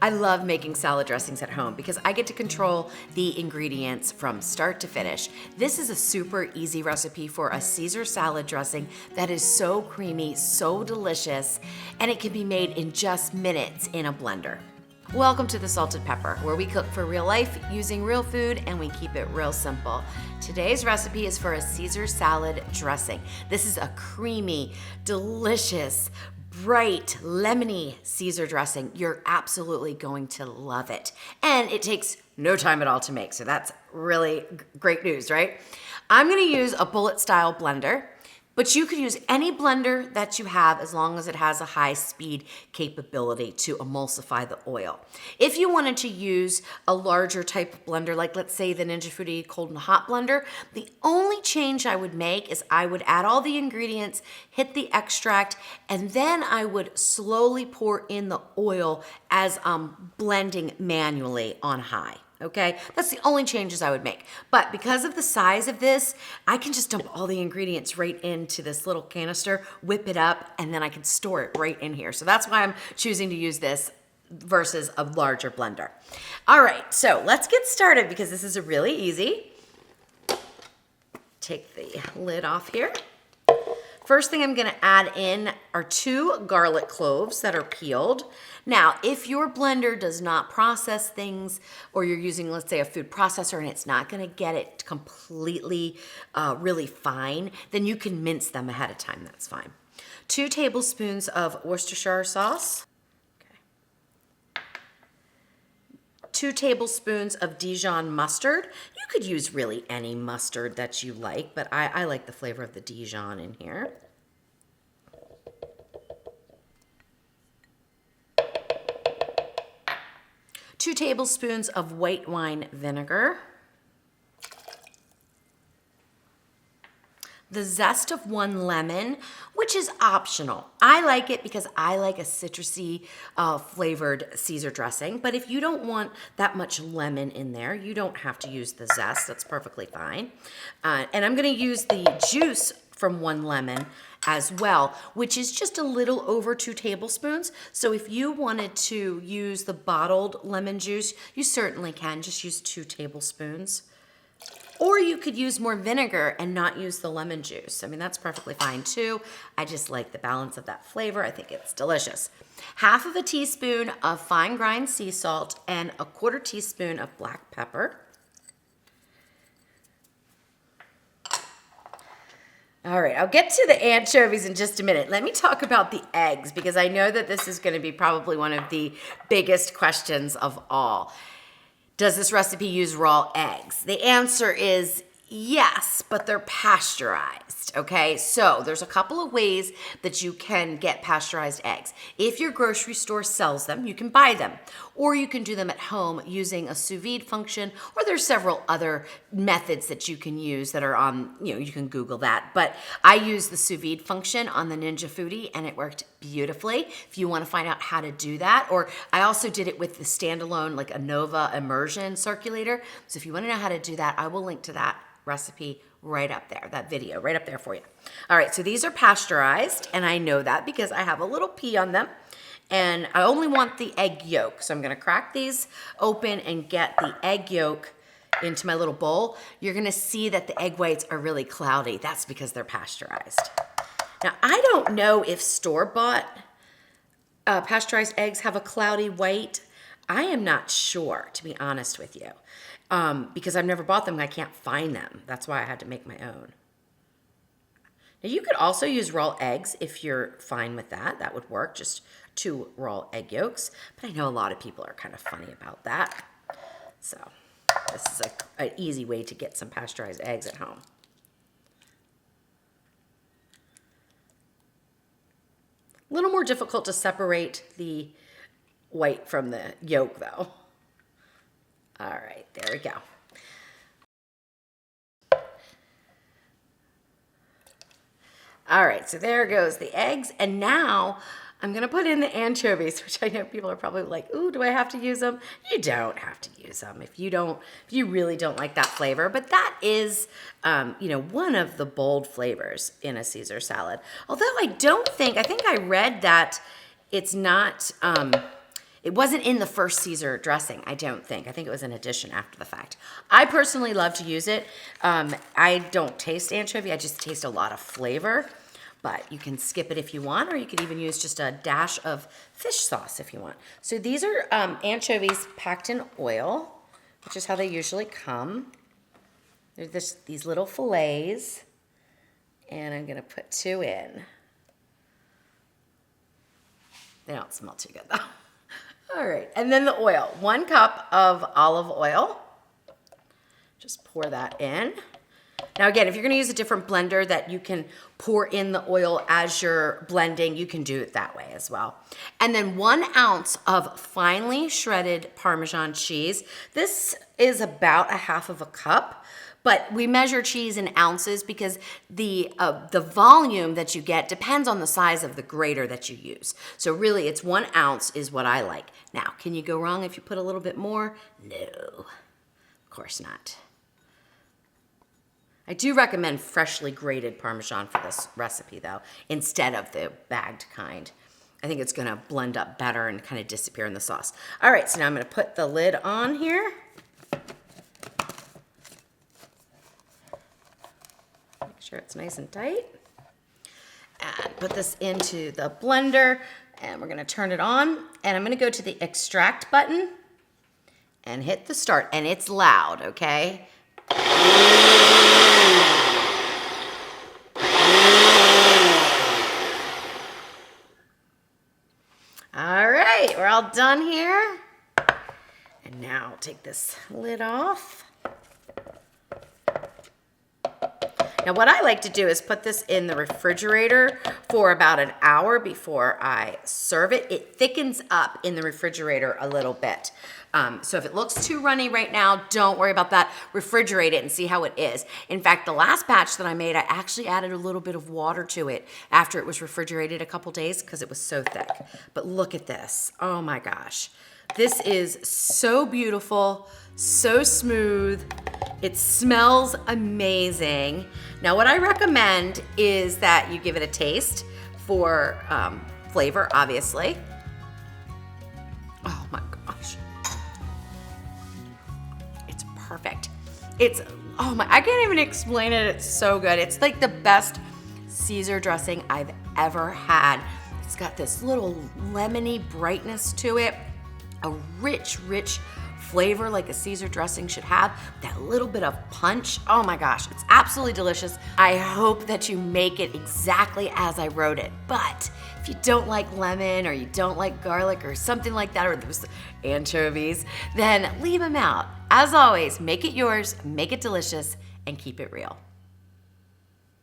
I love making salad dressings at home because I get to control the ingredients from start to finish. This is a super easy recipe for a Caesar salad dressing that is so creamy, so delicious, and it can be made in just minutes in a blender. Welcome to The Salted Pepper, where we cook for real life using real food and we keep it real simple. Today's recipe is for a Caesar salad dressing. This is a creamy, delicious, bright, lemony Caesar dressing. You're absolutely going to love it. And it takes no time at all to make, so that's really great news, right? I'm gonna use a bullet style blender, but you could use any blender that you have as long as it has a high speed capability to emulsify the oil. If you wanted to use a larger type of blender, like let's say the Ninja Foodi cold and hot blender, the only change I would make is I would add all the ingredients, hit the extract, and then I would slowly pour in the oil as I'm blending manually on high. Okay, that's the only changes I would make. But because of the size of this, I can just dump all the ingredients right into this little canister, whip it up, and then I can store it right in here. So that's why I'm choosing to use this versus a larger blender. All right, so let's get started because this is really easy. Take the lid off here. First thing I'm gonna add in are 2 garlic cloves that are peeled. Now, if your blender does not process things, or you're using, let's say, a food processor and it's not gonna get it completely really fine, then you can mince them ahead of time, that's fine. 2 tablespoons of Worcestershire sauce. 2 tablespoons of Dijon mustard. You could use really any mustard that you like, but I like the flavor of the Dijon in here. 2 tablespoons of white wine vinegar. The zest of 1 lemon, which is optional. I like it because I like a citrusy flavored Caesar dressing, but if you don't want that much lemon in there, you don't have to use the zest. That's perfectly fine. And I'm gonna use the juice from 1 lemon as well, which is just a little over 2 tablespoons. So if you wanted to use the bottled lemon juice, you certainly can. Just use 2 tablespoons. Or you could use more vinegar and not use the lemon juice. I mean, that's perfectly fine too. I just like the balance of that flavor. I think it's delicious. 1/2 teaspoon of fine grind sea salt and 1/4 teaspoon of black pepper. All right, I'll get to the anchovies in just a minute. Let me talk about the eggs because I know that this is gonna be probably one of the biggest questions of all. Does this recipe use raw eggs? The answer is yes, but they're pasteurized, okay? So there's a couple of ways that you can get pasteurized eggs. If your grocery store sells them, you can buy them. Or you can do them at home using a sous vide function, or there's several other methods that you can use that are on, you can Google that. But I use the sous vide function on the Ninja Foodi and it worked beautifully. If you wanna find out how to do that, or I also did it with the standalone, like a Nova immersion circulator. So if you wanna know how to do that, I will link to that recipe right up there, that video right up there for you. All right, so these are pasteurized, and I know that because I have a little P on them, and I only want the egg yolk. So I'm gonna crack these open and get the egg yolk into my little bowl. You're gonna see that the egg whites are really cloudy. That's because they're pasteurized. Now, I don't know if store-bought pasteurized eggs have a cloudy white. I am not sure, to be honest with you. Because I've never bought them and I can't find them. That's why I had to make my own. Now you could also use raw eggs if you're fine with that. That would work, just 2 raw egg yolks. But I know a lot of people are kind of funny about that. So this is an easy way to get some pasteurized eggs at home. A little more difficult to separate the white from the yolk though. All right, there we go. All right, so there goes the eggs. And now I'm gonna put in the anchovies, which I know people are probably like, ooh, do I have to use them? You don't have to use them if you really don't like that flavor. But that is, one of the bold flavors in a Caesar salad. Although I think I read that it's not, It wasn't in the first Caesar dressing, I don't think. I think it was an addition after the fact. I personally love to use it. I don't taste anchovy, I just taste a lot of flavor. But you can skip it if you want, or you could even use just a dash of fish sauce if you want. So these are anchovies packed in oil, which is how they usually come. They're these little fillets, and I'm gonna put 2 in. They don't smell too good though. All right, and then the oil. 1 cup of olive oil. Just pour that in. Now again, if you're gonna use a different blender that you can pour in the oil as you're blending, you can do it that way as well. And then 1 ounce of finely shredded Parmesan cheese. This is about 1/2 cup, but we measure cheese in ounces because the volume that you get depends on the size of the grater that you use. So really it's 1 ounce is what I like. Now, can you go wrong if you put a little bit more? No, of course not. I do recommend freshly grated Parmesan for this recipe though, instead of the bagged kind. I think it's gonna blend up better and kind of disappear in the sauce. All right, so now I'm gonna put the lid on here. Make sure it's nice and tight. And put this into the blender and we're gonna turn it on. And I'm gonna go to the extract button and hit the start. And it's loud, okay? All right, we're all done here. And now I'll take this lid off. Now what I like to do is put this in the refrigerator for about an hour before I serve it. It thickens up in the refrigerator a little bit. So if it looks too runny right now, don't worry about that. Refrigerate it and see how it is. In fact, the last batch that I made, I actually added a little bit of water to it after it was refrigerated a couple days because it was so thick. But look at this. Oh my gosh. This is so beautiful, so smooth. It smells amazing. Now what I recommend is that you give it a taste for flavor, obviously. Oh my gosh. It's perfect. It's, oh my, I can't even explain it. It's so good. It's like the best Caesar dressing I've ever had. It's got this little lemony brightness to it, a rich, rich flavor like a Caesar dressing should have, that little bit of punch. Oh my gosh, it's absolutely delicious. I hope that you make it exactly as I wrote it. But if you don't like lemon or you don't like garlic or something like that, or there's anchovies, then leave them out. As always, make it yours, make it delicious, and keep it real.